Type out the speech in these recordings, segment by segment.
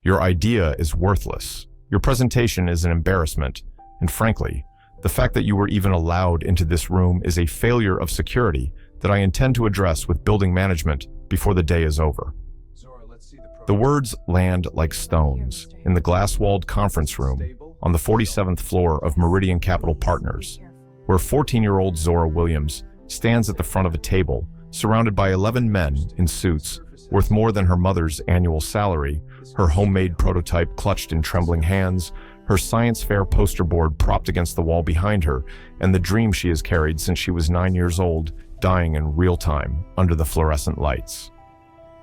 Your idea is worthless. Your presentation is an embarrassment. And frankly, the fact that you were even allowed into this room is a failure of security that I intend to address with building management before the day is over. The words land like stones in the glass-walled conference room on the 47th floor of Meridian Capital Partners, where 14-year-old Zora Williams stands at the front of a table, surrounded by 11 men in suits, worth more than her mother's annual salary, her homemade prototype clutched in trembling hands, her science fair poster board propped against the wall behind her, and the dream she has carried since she was 9 years old, dying in real time under the fluorescent lights.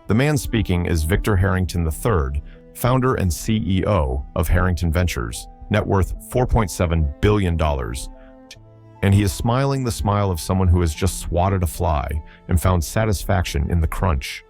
The man speaking is Victor Harrington III, founder and CEO of Harrington Ventures, net worth $4.7 billion. And he is smiling the smile of someone who has just swatted a fly and found satisfaction in the crunch.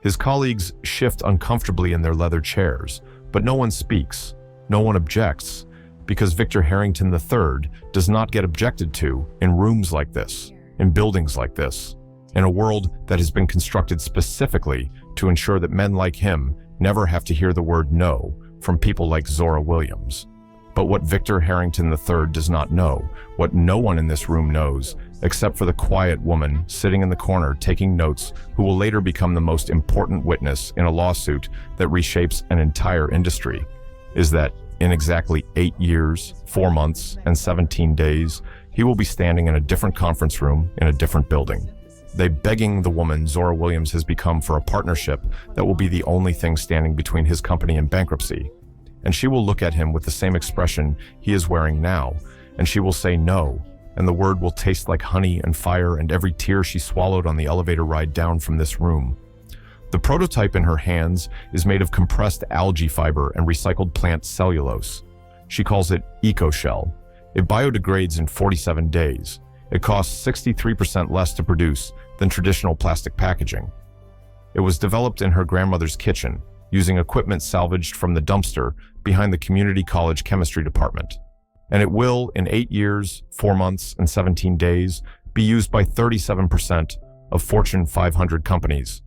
His colleagues shift uncomfortably in their leather chairs, but no one speaks, no one objects, because Victor Harrington III does not get objected to in rooms like this, in buildings like this, in a world that has been constructed specifically to ensure that men like him never have to hear the word no from people like Zora Williams. But what Victor Harrington III does not know, what no one in this room knows, except for the quiet woman sitting in the corner taking notes who will later become the most important witness in a lawsuit that reshapes an entire industry, is that in exactly 8 years, 4 months, and 17 days, he will be standing in a different conference room in a different building. They begging the woman Zora Williams has become for a partnership that will be the only thing standing between his company and bankruptcy. And she will look at him with the same expression he is wearing now, and she will say no, and the word will taste like honey and fire and every tear she swallowed on the elevator ride down from this room. The prototype in her hands is made of compressed algae fiber and recycled plant cellulose. She calls it EcoShell. It biodegrades in 47 days. It costs 63% less to produce than traditional plastic packaging. It was developed in her grandmother's kitchen, using equipment salvaged from the dumpster behind the community college chemistry department. And it will, in 8 years, 4 months, and 17 days, be used by 37% of Fortune 500 companies,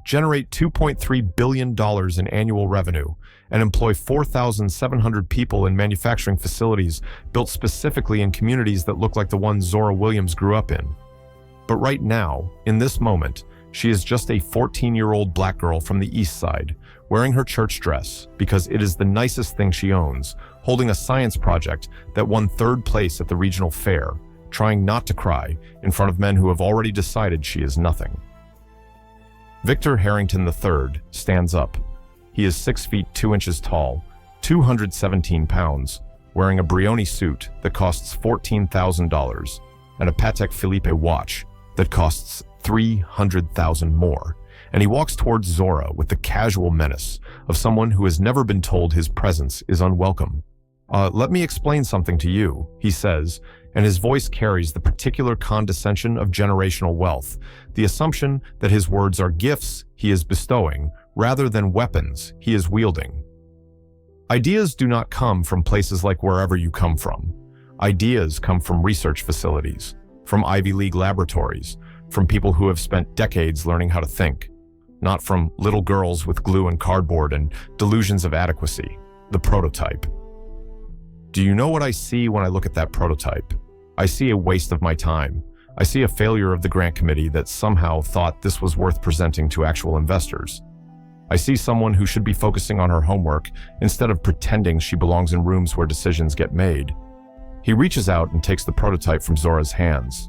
generate $2.3 billion in annual revenue, and employ 4,700 people in manufacturing facilities built specifically in communities that look like the one Zora Williams grew up in. But right now, in this moment, she is just a 14-year-old black girl from the East Side, wearing her church dress because it is the nicest thing she owns, holding a science project that won 3rd place at the regional fair, trying not to cry in front of men who have already decided she is nothing. Victor Harrington III stands up. He is 6 feet 2 inches tall, 217 pounds, wearing a Brioni suit that costs $14,000 and a Patek Philippe watch that costs $300,000 more. And he walks towards Zora with the casual menace of someone who has never been told his presence is unwelcome. Let me explain something to you, he says, and his voice carries the particular condescension of generational wealth, the assumption that his words are gifts he is bestowing rather than weapons he is wielding. Ideas do not come from places like wherever you come from. Ideas come from research facilities, from Ivy League laboratories, from people who have spent decades learning how to think, not from little girls with glue and cardboard and delusions of adequacy, the prototype. Do you know what I see when I look at that prototype? I see a waste of my time. I see a failure of the grant committee that somehow thought this was worth presenting to actual investors. I see someone who should be focusing on her homework instead of pretending she belongs in rooms where decisions get made. He reaches out and takes the prototype from Zora's hands.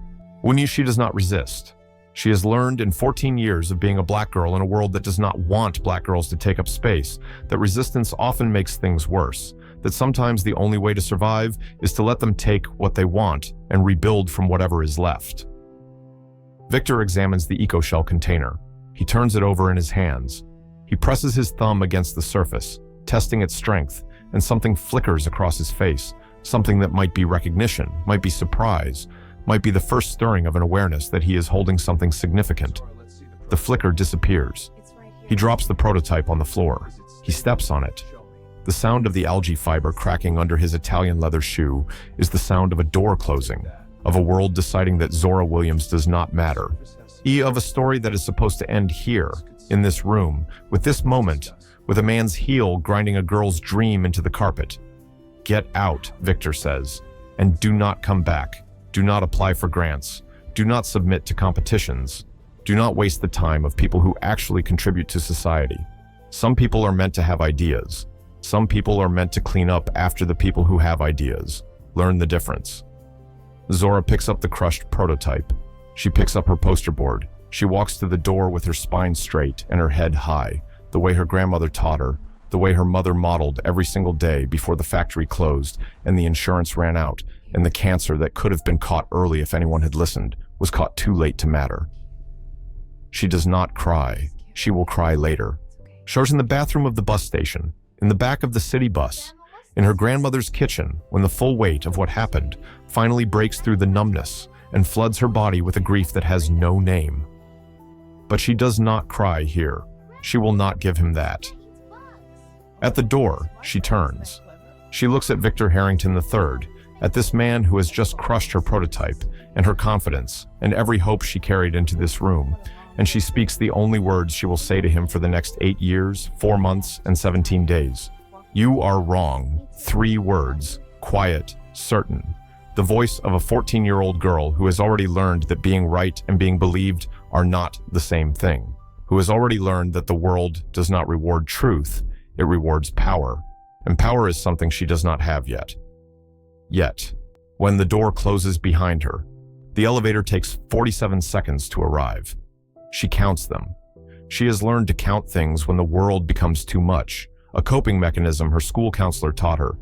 She does not resist. She has learned in 14 years of being a black girl in a world that does not want black girls to take up space, that resistance often makes things worse, that sometimes the only way to survive is to let them take what they want and rebuild from whatever is left. Victor examines the EcoShell container. He turns it over in his hands. He presses his thumb against the surface, testing its strength, and something flickers across his face, something that might be recognition, might be surprise, might be the first stirring of an awareness that he is holding something significant. The flicker disappears. He drops the prototype on the floor. He steps on it. The sound of the algae fiber cracking under his Italian leather shoe is the sound of a door closing, of a world deciding that Zora Williams does not matter. Of a story that is supposed to end here, in this room, with this moment, with a man's heel grinding a girl's dream into the carpet. "Get out," Victor says, "and do not come back. Do not apply for grants. Do not submit to competitions. Do not waste the time of people who actually contribute to society. Some people are meant to have ideas. Some people are meant to clean up after the people who have ideas. Learn the difference." Zora picks up the crushed prototype. She picks up her poster board. She walks to the door with her spine straight and her head high, the way her grandmother taught her, the way her mother modeled every single day before the factory closed and the insurance ran out, and the cancer that could have been caught early if anyone had listened was caught too late to matter. She does not cry. She will cry later. Shows in the bathroom of the bus station, in the back of the city bus, in her grandmother's kitchen, when the full weight of what happened finally breaks through the numbness and floods her body with a grief that has no name. But she does not cry here. She will not give him that. At the door, she turns. She looks at Victor Harrington III, at this man who has just crushed her prototype and her confidence and every hope she carried into this room, and she speaks the only words she will say to him for the next 8 years, 4 months, and 17 days. "You are wrong." 3 words, quiet, certain. The voice of a 14-year-old girl who has already learned that being right and being believed are not the same thing, who has already learned that the world does not reward truth, it rewards power, and power is something she does not have yet. Yet, when the door closes behind her, the elevator takes 47 seconds to arrive. She counts them. She has learned to count things when the world becomes too much, a coping mechanism her school counselor taught her.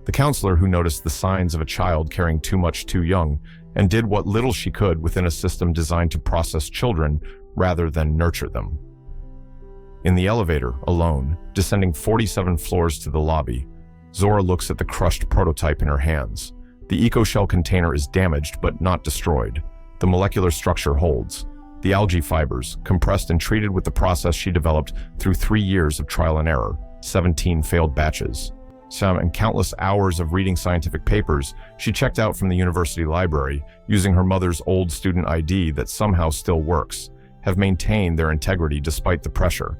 The counselor who noticed the signs of a child carrying too much too young and did what little she could within a system designed to process children rather than nurture them. In the elevator, alone, descending 47 floors to the lobby, Zora looks at the crushed prototype in her hands. The eco-shell container is damaged but not destroyed. The molecular structure holds. The algae fibers, compressed and treated with the process she developed through 3 years of trial and error, 17 failed batches. And countless hours of reading scientific papers she checked out from the university library using her mother's old student ID that somehow still works, have maintained their integrity despite the pressure.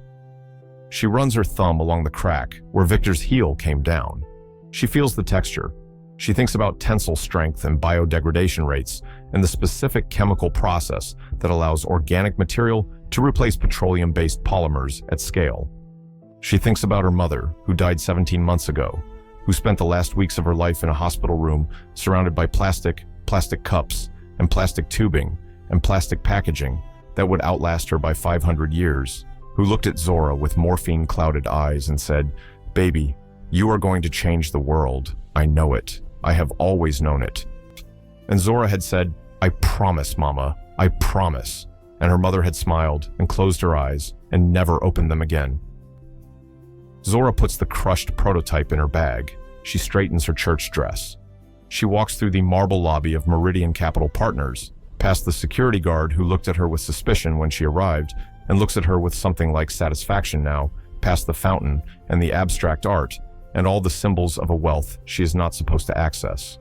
She runs her thumb along the crack where Victor's heel came down. She feels the texture. She thinks about tensile strength and biodegradation rates and the specific chemical process that allows organic material to replace petroleum-based polymers at scale. She thinks about her mother, who died 17 months ago, who spent the last weeks of her life in a hospital room surrounded by plastic cups, and plastic tubing, and plastic packaging that would outlast her by 500 years, who looked at Zora with morphine-clouded eyes and said, "Baby, you are going to change the world. I know it. I have always known it." And Zora had said, "I promise, Mama, I promise." And her mother had smiled and closed her eyes and never opened them again. Zora puts the crushed prototype in her bag. She straightens her church dress. She walks through the marble lobby of Meridian Capital Partners, past the security guard who looked at her with suspicion when she arrived and looks at her with something like satisfaction now, past the fountain and the abstract art and all the symbols of a wealth she is not supposed to access.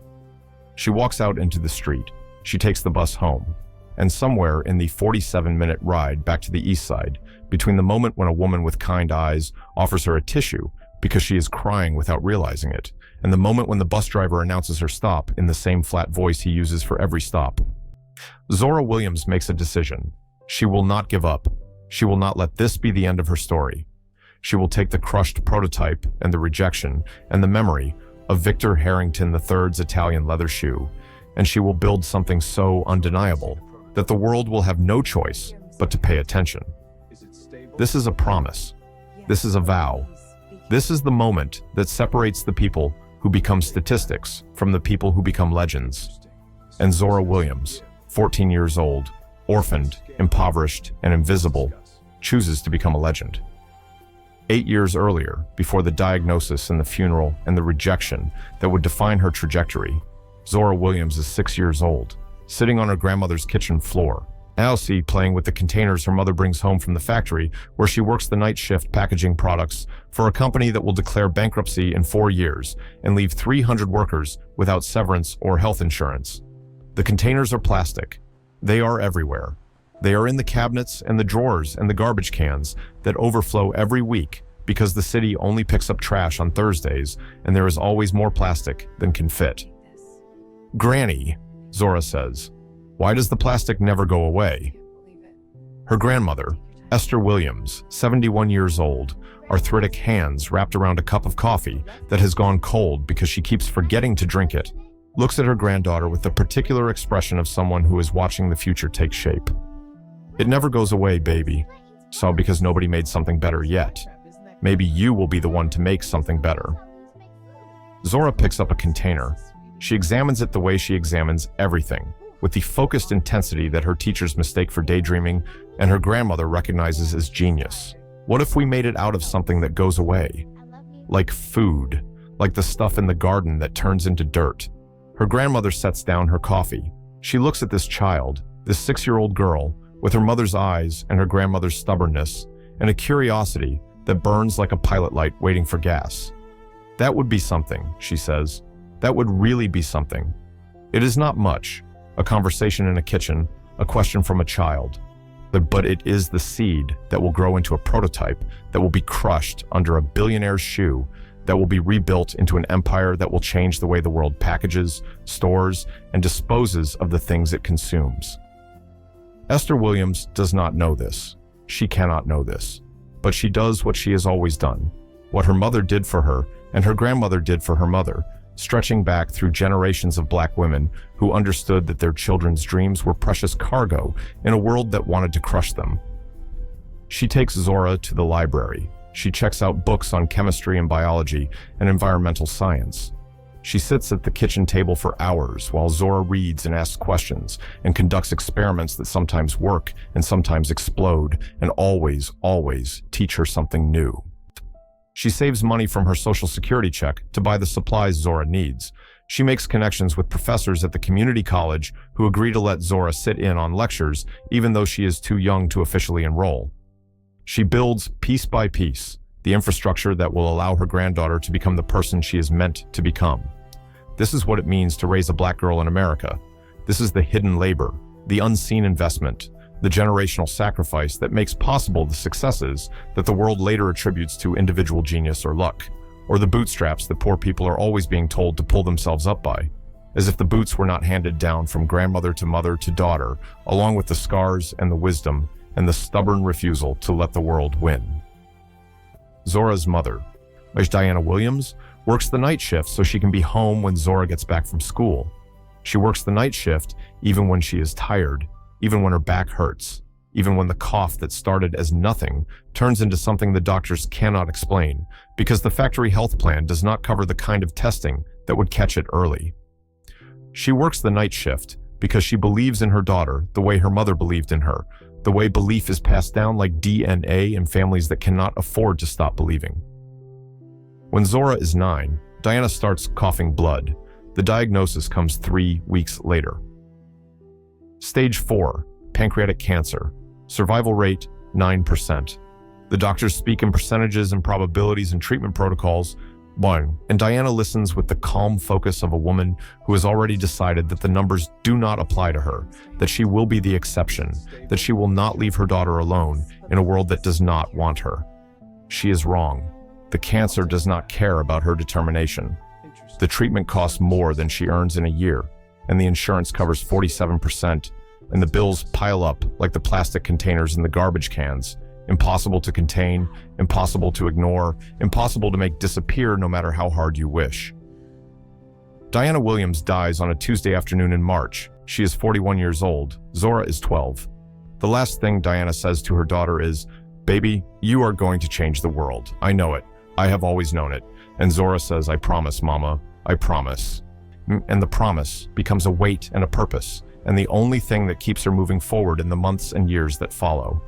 She walks out into the street. She takes the bus home. And somewhere in the 47-minute ride back to the east side, between the moment when a woman with kind eyes offers her a tissue because she is crying without realizing it, and the moment when the bus driver announces her stop in the same flat voice he uses for every stop, Zora Williams makes a decision. She will not give up. She will not let this be the end of her story. She will take the crushed prototype and the rejection and the memory of Victor Harrington III's Italian leather shoe, and she will build something so undeniable that the world will have no choice but to pay attention. This is a promise. This is a vow. This is the moment that separates the people who become statistics from the people who become legends. And Zora Williams, 14 years old, orphaned, impoverished, and invisible, chooses to become a legend. 8 years earlier, before the diagnosis and the funeral and the rejection that would define her trajectory, Zora Williams is 6 years old, sitting on her grandmother's kitchen floor. Elsie playing with the containers her mother brings home from the factory, where she works the night shift packaging products for a company that will declare bankruptcy in 4 years and leave 300 workers without severance or health insurance. The containers are plastic. They are everywhere. They are in the cabinets and the drawers and the garbage cans that overflow every week because the city only picks up trash on Thursdays and there is always more plastic than can fit. Granny, Zora says, why does the plastic never go away? Her grandmother, Esther Williams, 71 years old, arthritic hands wrapped around a cup of coffee that has gone cold because she keeps forgetting to drink it, looks at her granddaughter with the particular expression of someone who is watching the future take shape. It never goes away, baby. So because nobody made something better yet. Maybe you will be the one to make something better. Zora picks up a container. She examines it the way she examines everything, with the focused intensity that her teachers mistake for daydreaming and her grandmother recognizes as genius. What if we made it out of something that goes away? Like food, like the stuff in the garden that turns into dirt. Her grandmother sets down her coffee. She looks at this child, this 6-year-old girl, with her mother's eyes and her grandmother's stubbornness, and a curiosity that burns like a pilot light waiting for gas. That would be something, she says. That would really be something. It is not much, a conversation in a kitchen, a question from a child. But it is the seed that will grow into a prototype that will be crushed under a billionaire's shoe, that will be rebuilt into an empire that will change the way the world packages, stores, and disposes of the things it consumes. Esther Williams does not know this. She cannot know this. But she does what she has always done, what her mother did for her and her grandmother did for her mother, stretching back through generations of Black women who understood that their children's dreams were precious cargo in a world that wanted to crush them. She takes Zora to the library. She checks out books on chemistry and biology and environmental science. She sits at the kitchen table for hours while Zora reads and asks questions and conducts experiments that sometimes work and sometimes explode and always, always teach her something new. She saves money from her Social Security check to buy the supplies Zora needs. She makes connections with professors at the community college who agree to let Zora sit in on lectures even though she is too young to officially enroll. She builds, piece by piece, the infrastructure that will allow her granddaughter to become the person she is meant to become. This is what it means to raise a Black girl in America. This is the hidden labor, the unseen investment, the generational sacrifice that makes possible the successes that the world later attributes to individual genius or luck, or the bootstraps that poor people are always being told to pull themselves up by, as if the boots were not handed down from grandmother to mother to daughter, along with the scars and the wisdom and the stubborn refusal to let the world win. Zora's mother, Diana Williams, works the night shift so she can be home when Zora gets back from school. She works the night shift even when she is tired, even when her back hurts, even when the cough that started as nothing turns into something the doctors cannot explain because the factory health plan does not cover the kind of testing that would catch it early. She works the night shift because she believes in her daughter the way her mother believed in her, the way belief is passed down like DNA in families that cannot afford to stop believing. When Zora is 9, Diana starts coughing blood. The diagnosis comes 3 weeks later. Stage 4, pancreatic cancer. Survival rate, 9%. The doctors speak in percentages and probabilities and treatment protocols. 1. And Diana listens with the calm focus of a woman who has already decided that the numbers do not apply to her, that she will be the exception, that she will not leave her daughter alone in a world that does not want her. She is wrong. The cancer does not care about her determination. The treatment costs more than she earns in a year, and the insurance covers 47%, and the bills pile up like the plastic containers in the garbage cans. Impossible to contain, impossible to ignore, impossible to make disappear no matter how hard you wish. Diana Williams dies on a Tuesday afternoon in March. She is 41 years old. Zora is 12. The last thing Diana says to her daughter is, "Baby, you are going to change the world. I know it. I have always known it." And Zora says, "I promise, Mama. I promise." And the promise becomes a weight and a purpose, and the only thing that keeps her moving forward in the months and years that follow.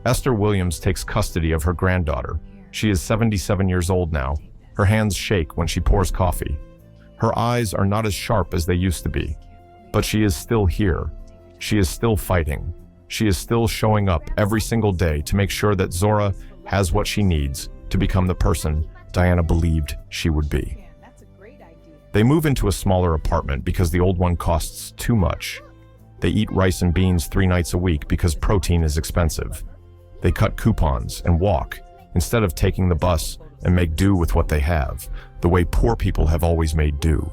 Esther Williams takes custody of her granddaughter. She is 77 years old now. Her hands shake when she pours coffee. Her eyes are not as sharp as they used to be, but she is still here. She is still fighting. She is still showing up every single day to make sure that Zora has what she needs to become the person Diana believed she would be. They move into a smaller apartment because the old one costs too much. They eat rice and beans 3 nights a week because protein is expensive. They cut coupons and walk instead of taking the bus and make do with what they have, the way poor people have always made do.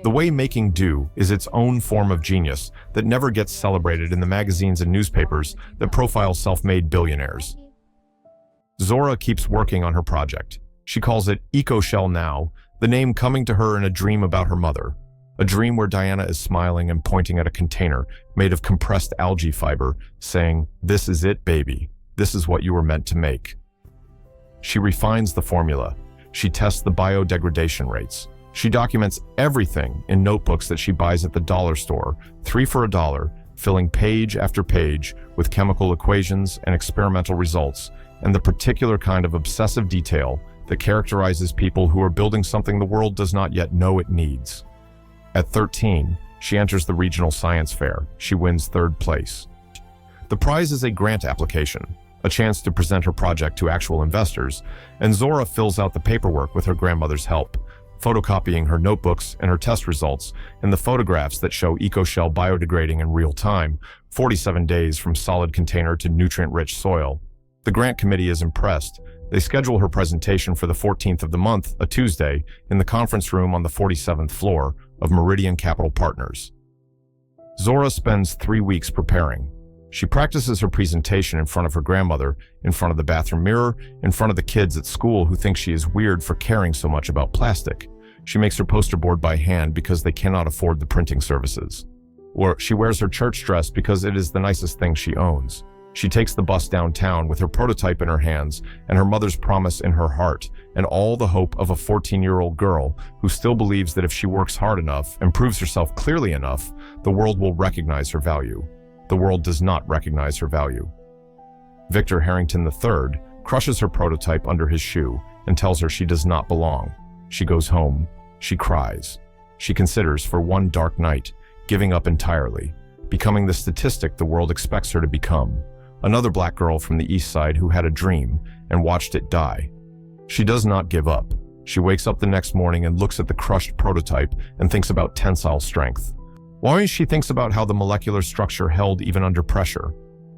The way making do is its own form of genius that never gets celebrated in the magazines and newspapers that profile self-made billionaires. Zora keeps working on her project. She calls it EcoShell Now, the name coming to her in a dream about her mother. A dream where Diana is smiling and pointing at a container made of compressed algae fiber, saying, "This is it, baby. This is what you were meant to make." She refines the formula. She tests the biodegradation rates. She documents everything in notebooks that she buys at the dollar store, 3 for $1, filling page after page with chemical equations and experimental results, and the particular kind of obsessive detail that characterizes people who are building something the world does not yet know it needs. At 13, she enters the regional science fair. She wins 3rd place. The prize is a grant application, a chance to present her project to actual investors, and Zora fills out the paperwork with her grandmother's help, photocopying her notebooks and her test results and the photographs that show EcoShell biodegrading in real time, 47 days from solid container to nutrient-rich soil. The grant committee is impressed. They schedule her presentation for the 14th of the month, a Tuesday, in the conference room on the 47th floor of Meridian Capital Partners. Zora spends 3 weeks preparing. She practices her presentation in front of her grandmother, in front of the bathroom mirror, in front of the kids at school who think she is weird for caring so much about plastic. She makes her poster board by hand because they cannot afford the printing services. Or she wears her church dress because it is the nicest thing she owns. She takes the bus downtown with her prototype in her hands and her mother's promise in her heart, and all the hope of a 14-year-old girl who still believes that if she works hard enough and proves herself clearly enough, the world will recognize her value. The world does not recognize her value. Victor Harrington III crushes her prototype under his shoe and tells her she does not belong. She goes home. She cries. She considers, for one dark night, giving up entirely, becoming the statistic the world expects her to become. Another black girl from the East Side who had a dream and watched it die. She does not give up. She wakes up the next morning and looks at the crushed prototype and thinks about tensile strength. Why she thinks about how the molecular structure held even under pressure.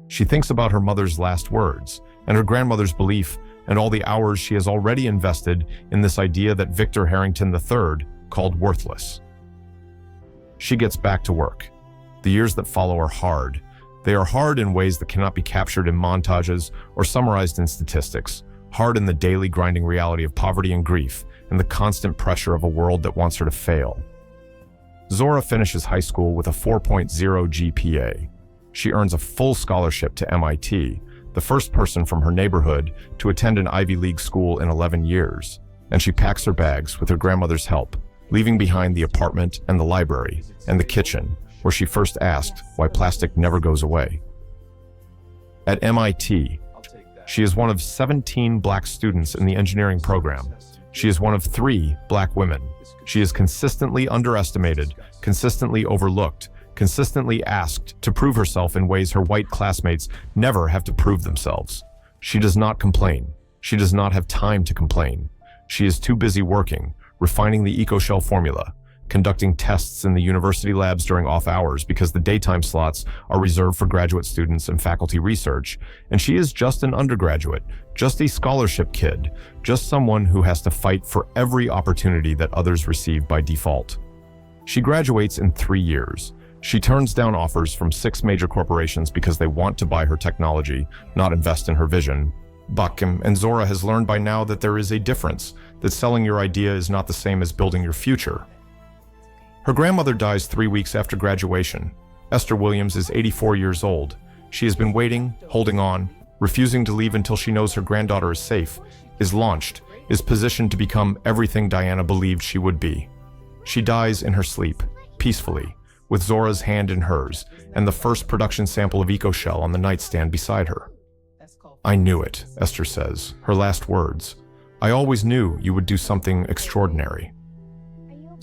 She thinks about her mother's last words and her grandmother's belief and all the hours she has already invested in this idea that Victor Harrington III called worthless. She gets back to work. The years that follow are hard. They are hard in ways that cannot be captured in montages or summarized in statistics, hard in the daily grinding reality of poverty and grief and the constant pressure of a world that wants her to fail. Zora finishes high school with a 4.0 GPA. She earns a full scholarship to MIT, the first person from her neighborhood to attend an Ivy League school in 11 years, and she packs her bags with her grandmother's help, leaving behind the apartment and the library and the kitchen, where she first asked why plastic never goes away. At MIT, she is one of 17 black students in the engineering program. She is one of 3 black women. She is consistently underestimated, consistently overlooked, consistently asked to prove herself in ways her white classmates never have to prove themselves. She does not complain. She does not have time to complain. She is too busy working, refining the EcoShell formula, conducting tests in the university labs during off hours because the daytime slots are reserved for graduate students and faculty research, and she is just an undergraduate, just a scholarship kid, just someone who has to fight for every opportunity that others receive by default. She graduates in 3 years. She turns down offers from 6 major corporations because they want to buy her technology, not invest in her vision. Bakim and Zora has learned by now that there is a difference, that selling your idea is not the same as building your future. Her grandmother dies 3 weeks after graduation. Esther Williams is 84 years old. She has been waiting, holding on, refusing to leave until she knows her granddaughter is safe, is launched, is positioned to become everything Diana believed she would be. She dies in her sleep, peacefully, with Zora's hand in hers and the first production sample of EcoShell on the nightstand beside her. "I knew it," Esther says, her last words. "I always knew you would do something extraordinary."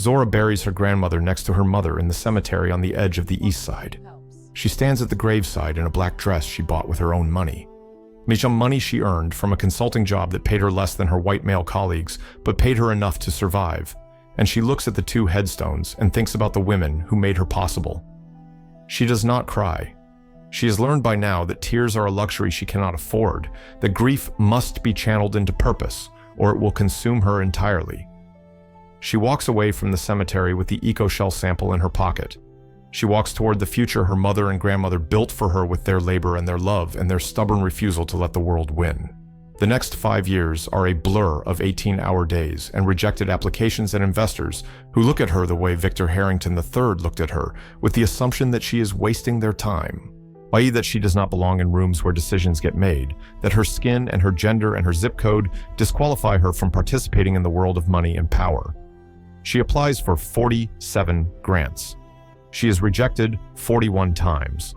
Zora buries her grandmother next to her mother in the cemetery on the edge of the East Side. She stands at the graveside in a black dress she bought with her own money. Money she earned from a consulting job that paid her less than her white male colleagues, but paid her enough to survive. And she looks at the 2 headstones and thinks about the women who made her possible. She does not cry. She has learned by now that tears are a luxury she cannot afford, that grief must be channeled into purpose, or it will consume her entirely. She walks away from the cemetery with the EcoShell sample in her pocket. She walks toward the future her mother and grandmother built for her with their labor and their love and their stubborn refusal to let the world win. The next 5 years are a blur of 18-hour days and rejected applications and investors who look at her the way Victor Harrington III looked at her, with the assumption that she is wasting their time. i.e. that she does not belong in rooms where decisions get made, that her skin and her gender and her zip code disqualify her from participating in the world of money and power. She applies for 47 grants. She is rejected 41 times.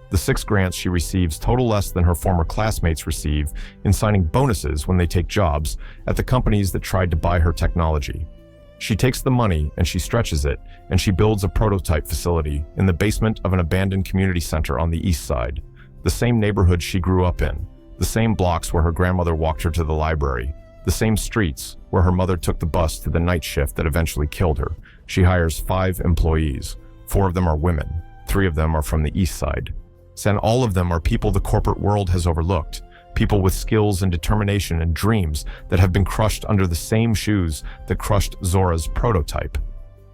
The 6 grants she receives total less than her former classmates receive in signing bonuses when they take jobs at the companies that tried to buy her technology. She takes the money and she stretches it, and she builds a prototype facility in the basement of an abandoned community center on the east side, the same neighborhood she grew up in, the same blocks where her grandmother walked her to the library, the same streets where her mother took the bus to the night shift that eventually killed her. She hires 5 employees. 4 of them are women. 3 of them are from the east side. And all of them are people the corporate world has overlooked, people with skills and determination and dreams that have been crushed under the same shoes that crushed Zora's prototype.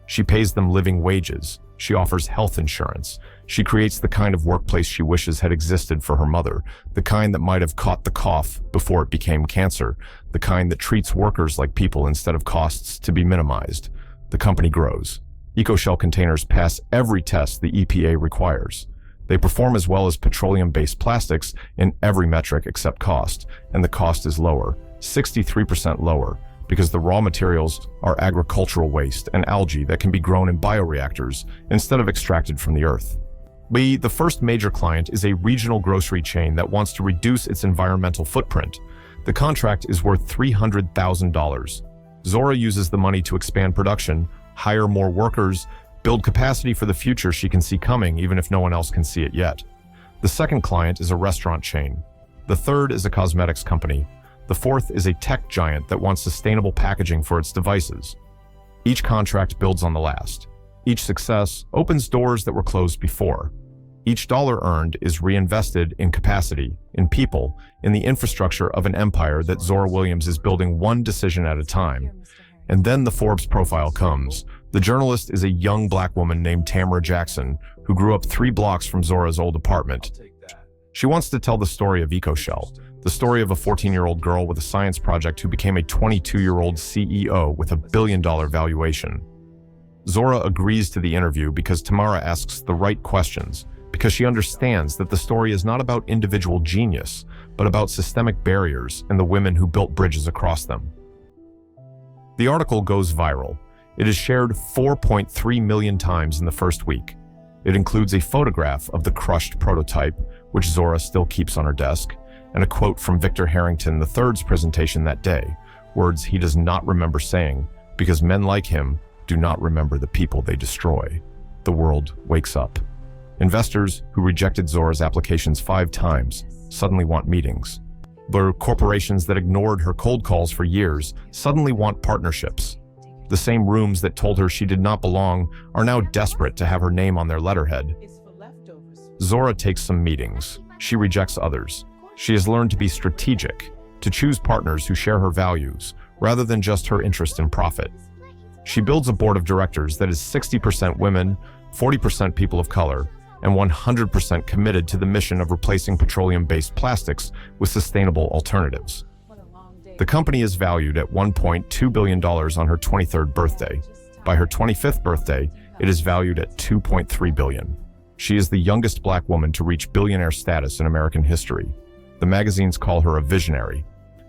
She pays them living wages. She offers health insurance. She creates the kind of workplace she wishes had existed for her mother, the kind that might have caught the cough before it became cancer, the kind that treats workers like people instead of costs to be minimized. The company grows. EcoShell containers pass every test the EPA requires. They perform as well as petroleum-based plastics in every metric except cost, and the cost is lower, 63% lower, because the raw materials are agricultural waste and algae that can be grown in bioreactors instead of extracted from the earth. The first major client is a regional grocery chain that wants to reduce its environmental footprint. The contract is worth $300,000. Zora uses the money to expand production, hire more workers, build capacity for the future she can see coming even if no one else can see it yet. The second client is a restaurant chain. The third is a cosmetics company. The fourth is a tech giant that wants sustainable packaging for its devices. Each contract builds on the last. Each success opens doors that were closed before. Each dollar earned is reinvested in capacity, in people, in the infrastructure of an empire that Zora Williams is building one decision at a time. And then the Forbes profile comes. The journalist is a young black woman named Tamara Jackson, who grew up 3 blocks from Zora's old apartment. She wants to tell the story of EcoShell, the story of a 14-year-old girl with a science project who became a 22-year-old CEO with a $1 billion valuation. Zora agrees to the interview because Tamara asks the right questions, because she understands that the story is not about individual genius, but about systemic barriers and the women who built bridges across them. The article goes viral. It is shared 4.3 million times in the first week. It includes a photograph of the crushed prototype, which Zora still keeps on her desk, and a quote from Victor Harrington III's presentation that day, words he does not remember saying, because men like him do not remember the people they destroy. The world wakes up. Investors who rejected Zora's applications 5 times suddenly want meetings. The corporations that ignored her cold calls for years suddenly want partnerships. The same rooms that told her she did not belong are now desperate to have her name on their letterhead. Zora takes some meetings. She rejects others. She has learned to be strategic, to choose partners who share her values, rather than just her interest in profit. She builds a board of directors that is 60% women, 40% people of color, and 100% committed to the mission of replacing petroleum-based plastics with sustainable alternatives. The company is valued at $1.2 billion on her 23rd birthday. By her 25th birthday, it is valued at $2.3 billion. She is the youngest black woman to reach billionaire status in American history. The magazines call her a visionary,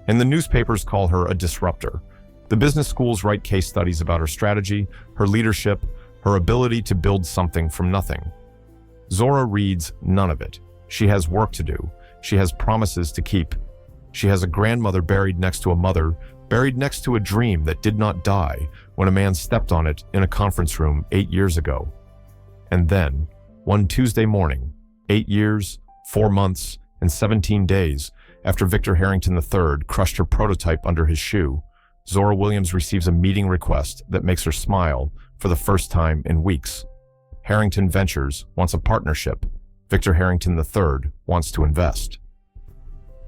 and the newspapers call her a disruptor. The business schools write case studies about her strategy, her leadership, her ability to build something from nothing. Zora reads none of it. She has work to do. She has promises to keep. She has a grandmother buried next to a mother, buried next to a dream that did not die when a man stepped on it in a conference room 8 years ago. And then, one Tuesday morning, 8 years, 4 months, and 17 days after Victor Harrington III crushed her prototype under his shoe, Zora Williams receives a meeting request that makes her smile for the first time in weeks. Harrington Ventures wants a partnership. Victor Harrington III wants to invest.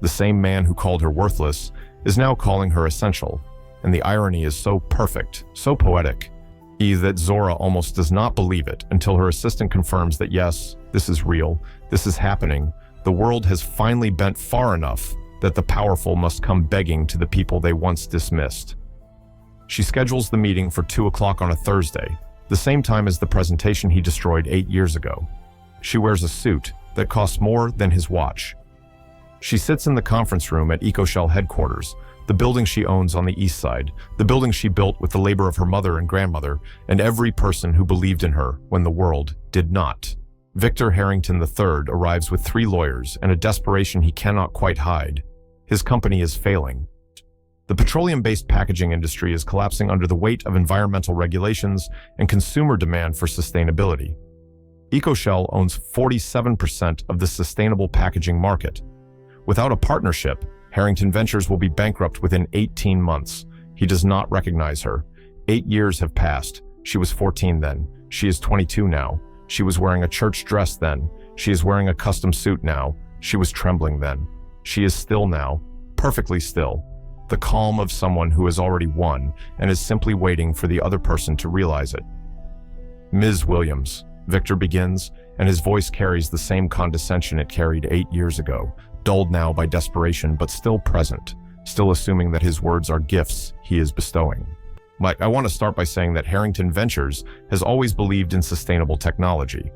The same man who called her worthless is now calling her essential, and the irony is so perfect, so poetic, that Zora almost does not believe it until her assistant confirms that yes, this is real, this is happening. The world has finally bent far enough that the powerful must come begging to the people they once dismissed. She schedules the meeting for 2 o'clock on a Thursday, the same time as the presentation he destroyed 8 years ago. She wears a suit that costs more than his watch. She sits in the conference room at EcoShell headquarters, the building she owns on the east side, the building she built with the labor of her mother and grandmother, and every person who believed in her when the world did not. Victor Harrington III arrives with 3 lawyers and a desperation he cannot quite hide. His company is failing. The petroleum-based packaging industry is collapsing under the weight of environmental regulations and consumer demand for sustainability. EcoShell owns 47% of the sustainable packaging market. Without a partnership, Harrington Ventures will be bankrupt within 18 months. He does not recognize her. 8 years have passed. She was 14 then. She is 22 now. She was wearing a church dress then. She is wearing a custom suit now. She was trembling then. She is still now, perfectly still. The calm of someone who has already won and is simply waiting for the other person to realize it. Ms. Williams, Victor begins, and his voice carries the same condescension it carried 8 years ago, dulled now by desperation but still present, still assuming that his words are gifts he is bestowing. Mike, I want to start by saying that Harrington Ventures has always believed in sustainable technology.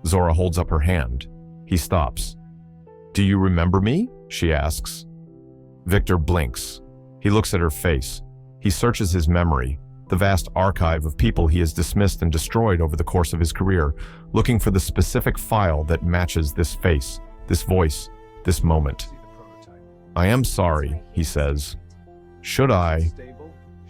Zora holds up her hand. He stops. "Do you remember me?" she asks. Victor blinks. He looks at her face. He searches his memory, the vast archive of people he has dismissed and destroyed over the course of his career, looking for the specific file that matches this face, this voice, this moment. "I am sorry," he says. "Should I?"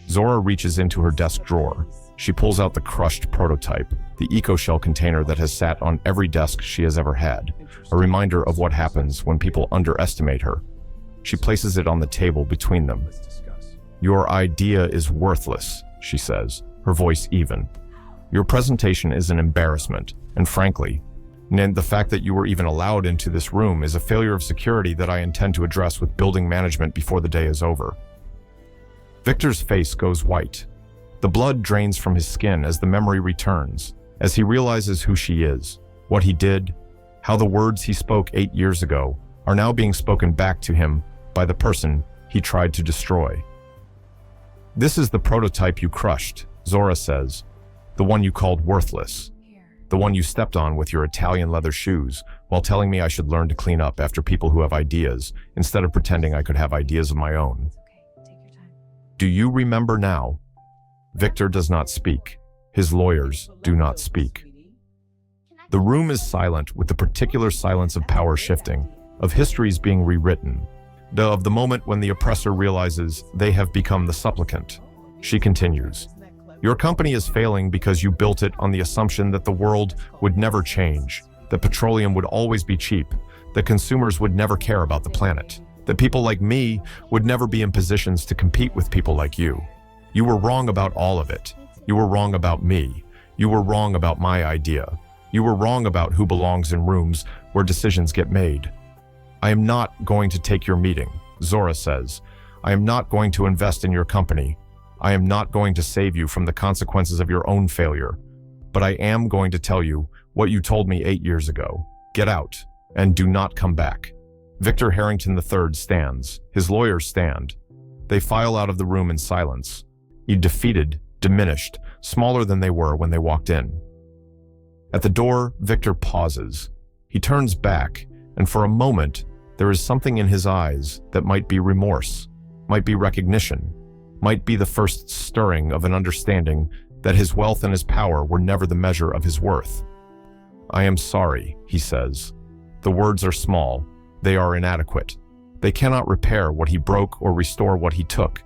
Zora reaches into her desk drawer. She pulls out the crushed prototype, the EcoShell container that has sat on every desk she has ever had, a reminder of what happens when people underestimate her. She places it on the table between them. "Your idea is worthless," she says, her voice even. "Your presentation is an embarrassment, and frankly, the fact that you were even allowed into this room is a failure of security that I intend to address with building management before the day is over." Victor's face goes white. The blood drains from his skin as the memory returns, as he realizes who she is, what he did, how the words he spoke 8 years ago are now being spoken back to him by the person he tried to destroy. "This is the prototype you crushed," Zora says, "the one you called worthless, the one you stepped on with your Italian leather shoes while telling me I should learn to clean up after people who have ideas instead of pretending I could have ideas of my own. Do you remember now?" Victor does not speak. His lawyers do not speak. The room is silent with the particular silence of power shifting, of histories being rewritten, of the moment when the oppressor realizes they have become the supplicant. She continues, "Your company is failing because you built it on the assumption that the world would never change, that petroleum would always be cheap, that consumers would never care about the planet, that people like me would never be in positions to compete with people like you. You were wrong about all of it. You were wrong about me. You were wrong about my idea. You were wrong about who belongs in rooms where decisions get made. I am not going to take your meeting," Zora says. "I am not going to invest in your company. I am not going to save you from the consequences of your own failure. But I am going to tell you what you told me 8 years ago. Get out and do not come back." Victor Harrington III stands. His lawyers stand. They file out of the room in silence, defeated, diminished, smaller than they were when they walked in. At the door, Victor pauses. He turns back, and for a moment, there is something in his eyes that might be remorse, might be recognition, might be the first stirring of an understanding that his wealth and his power were never the measure of his worth. "I am sorry," he says. The words are small. They are inadequate. They cannot repair what he broke or restore what he took.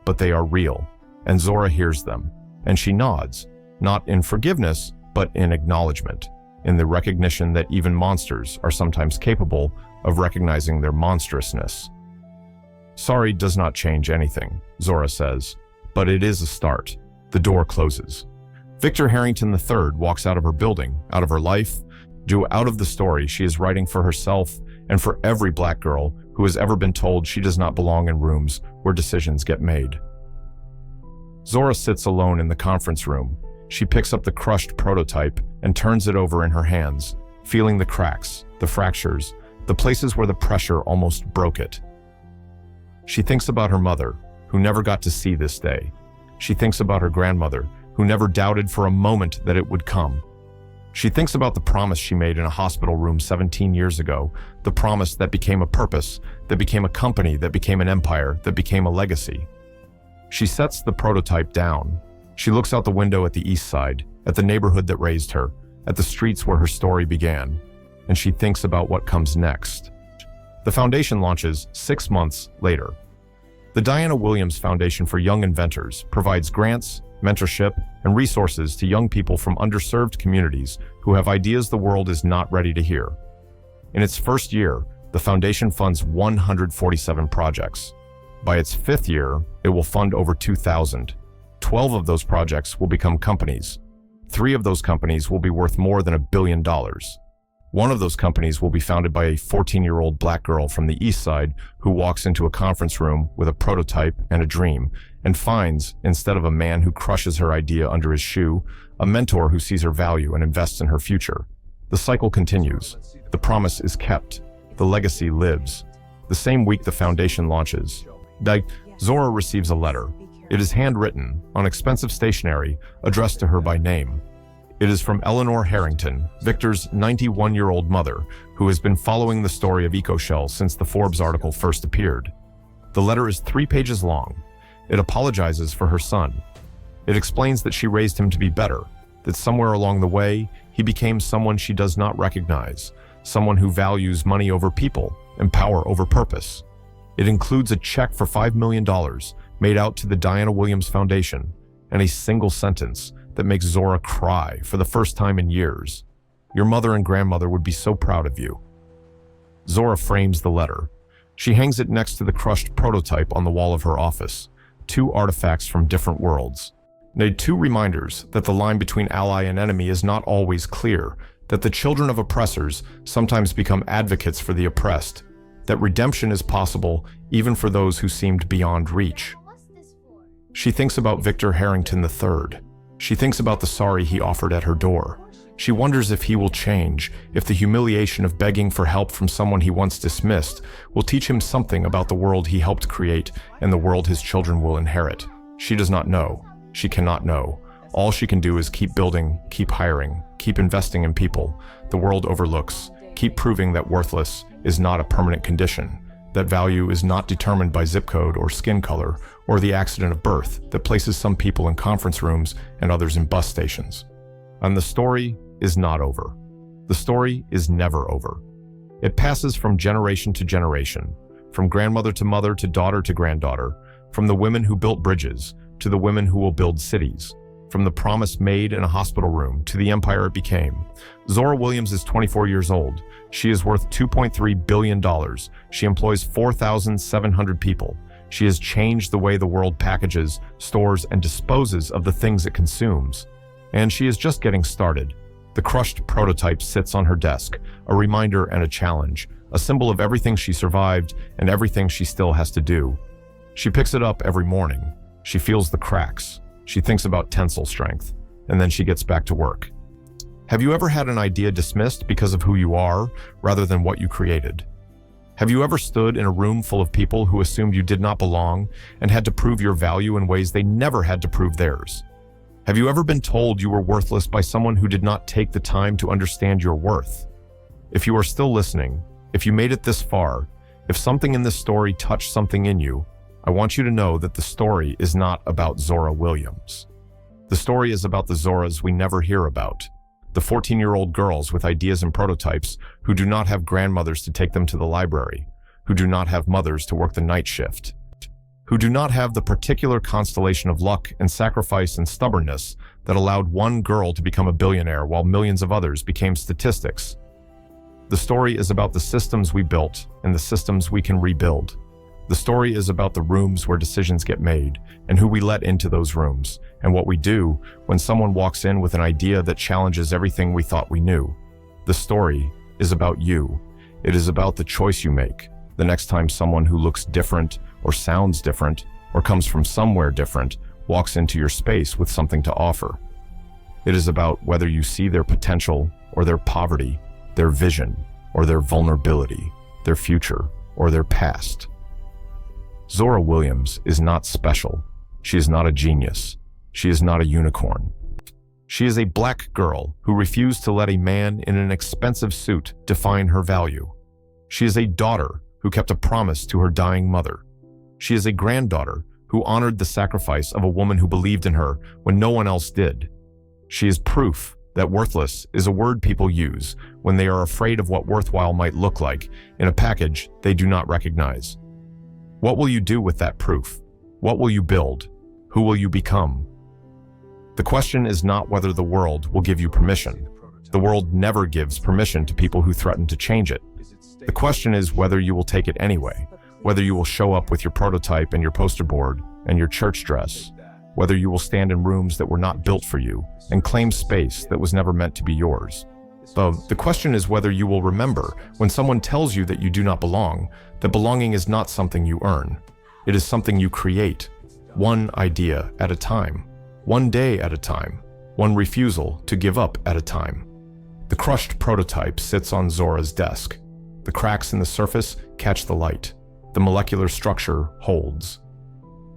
But they are real, and Zora hears them, and she nods, not in forgiveness, but in acknowledgement, in the recognition that even monsters are sometimes capable of recognizing their monstrousness. "Sorry does not change anything," Zora says, "but it is a start." The door closes. Victor Harrington III walks out of her building, out of her life, Out of the story, she is writing for herself and for every black girl who has ever been told she does not belong in rooms where decisions get made. Zora sits alone in the conference room. She picks up the crushed prototype and turns it over in her hands, feeling the cracks, the fractures, the places where the pressure almost broke it. She thinks about her mother, who never got to see this day. She thinks about her grandmother, who never doubted for a moment that it would come. She thinks about the promise she made in a hospital room 17 years ago, the promise that became a purpose, that became a company, that became an empire, that became a legacy. She sets the prototype down. She looks out the window at the east side, at the neighborhood that raised her, at the streets where her story began, and she thinks about what comes next. The foundation launches 6 months later. The Diana Williams Foundation for Young Inventors provides grants, mentorship, and resources to young people from underserved communities who have ideas the world is not ready to hear. In its first year, the foundation funds 147 projects. By its 5th year, it will fund over 2,000. 12 of those projects will become companies. 3 of those companies will be worth more than $1 billion. One of those companies will be founded by a 14-year-old black girl from the east side who walks into a conference room with a prototype and a dream and finds, instead of a man who crushes her idea under his shoe, a mentor who sees her value and invests in her future. The cycle continues. The promise is kept. The legacy lives. The same week the foundation launches, Zora receives a letter. It is handwritten, on expensive stationery, addressed to her by name. It is from Eleanor Harrington, Victor's 91-year-old mother, who has been following the story of EcoShell since the Forbes article first appeared. The letter is 3 pages long. It apologizes for her son. It explains that she raised him to be better, that somewhere along the way, he became someone she does not recognize, someone who values money over people and power over purpose. It includes a check for $5 million made out to the Diana Williams Foundation, and a single sentence that makes Zora cry for the first time in years. Your mother and grandmother would be so proud of you. Zora frames the letter. She hangs it next to the crushed prototype on the wall of her office, 2 artifacts from different worlds. 2 reminders that the line between ally and enemy is not always clear, that the children of oppressors sometimes become advocates for the oppressed, that redemption is possible even for those who seemed beyond reach. She thinks about Victor Harrington III. She thinks about the sorry he offered at her door. She wonders if he will change, if the humiliation of begging for help from someone he once dismissed will teach him something about the world he helped create and the world his children will inherit. She does not know. She cannot know. All she can do is keep building, keep hiring, keep investing in people the world overlooks, keep proving that worthless is not a permanent condition, that value is not determined by zip code or skin color or the accident of birth that places some people in conference rooms and others in bus stations. And the story is not over. The story is never over. It passes from generation to generation, from grandmother to mother to daughter to granddaughter, from the women who built bridges to the women who will build cities, from the promise made in a hospital room to the empire it became. Zora Williams is 24 years old. She is worth $2.3 billion. She employs 4,700 people. She has changed the way the world packages, stores, and disposes of the things it consumes. And she is just getting started. The crushed prototype sits on her desk, a reminder and a challenge, a symbol of everything she survived and everything she still has to do. She picks it up every morning. She feels the cracks. She thinks about tensile strength, and then she gets back to work. Have you ever had an idea dismissed because of who you are rather than what you created? Have you ever stood in a room full of people who assumed you did not belong and had to prove your value in ways they never had to prove theirs? Have you ever been told you were worthless by someone who did not take the time to understand your worth? If you are still listening, if you made it this far, if something in this story touched something in you, I want you to know that the story is not about Zora Williams. The story is about the Zoras we never hear about, the 14-year-old girls with ideas and prototypes who do not have grandmothers to take them to the library, who do not have mothers to work the night shift, who do not have the particular constellation of luck and sacrifice and stubbornness that allowed one girl to become a billionaire while millions of others became statistics. The story is about the systems we built and the systems we can rebuild. The story is about the rooms where decisions get made and who we let into those rooms and what we do when someone walks in with an idea that challenges everything we thought we knew. The story is about you. It is about the choice you make the next time someone who looks different or sounds different or comes from somewhere different walks into your space with something to offer. It is about whether you see their potential or their poverty, their vision or their vulnerability, their future or their past. Zora Williams is not special. She is not a genius. She is not a unicorn. She is a black girl who refused to let a man in an expensive suit define her value. She is a daughter who kept a promise to her dying mother. She is a granddaughter who honored the sacrifice of a woman who believed in her when no one else did. She is proof that worthless is a word people use when they are afraid of what worthwhile might look like in a package they do not recognize. What will you do with that proof? What will you build? Who will you become? The question is not whether the world will give you permission. The world never gives permission to people who threaten to change it. The question is whether you will take it anyway, whether you will show up with your prototype and your poster board and your church dress, whether you will stand in rooms that were not built for you and claim space that was never meant to be yours. The question is whether you will remember when someone tells you that you do not belong, that belonging is not something you earn. It is something you create, one idea at a time, one day at a time, one refusal to give up at a time. The crushed prototype sits on Zora's desk. The cracks in the surface catch the light. The molecular structure holds.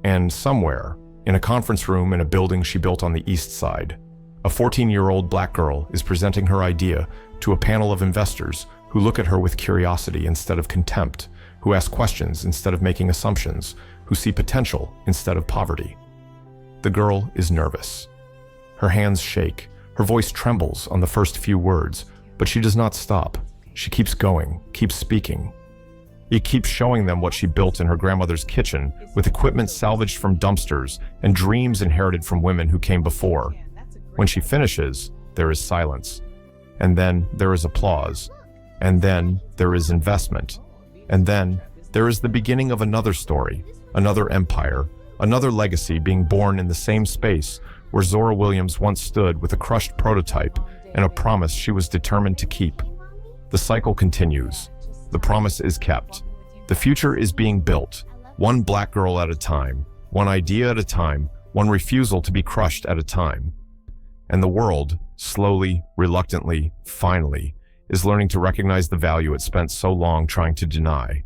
And somewhere, in a conference room in a building she built on the east side, a 14-year-old black girl is presenting her idea to a panel of investors who look at her with curiosity instead of contempt, who ask questions instead of making assumptions, who see potential instead of poverty. The girl is nervous. Her hands shake. Her voice trembles on the first few words, but she does not stop. She keeps going, keeps speaking. He keeps showing them what she built in her grandmother's kitchen with equipment salvaged from dumpsters and dreams inherited from women who came before. When she finishes, there is silence. And then there is applause. And then there is investment. And then there is the beginning of another story, another empire, another legacy being born in the same space where Zora Williams once stood with a crushed prototype and a promise she was determined to keep. The cycle continues. The promise is kept. The future is being built, one black girl at a time, one idea at a time, one refusal to be crushed at a time. And the world, slowly, reluctantly, finally, is learning to recognize the value it spent so long trying to deny.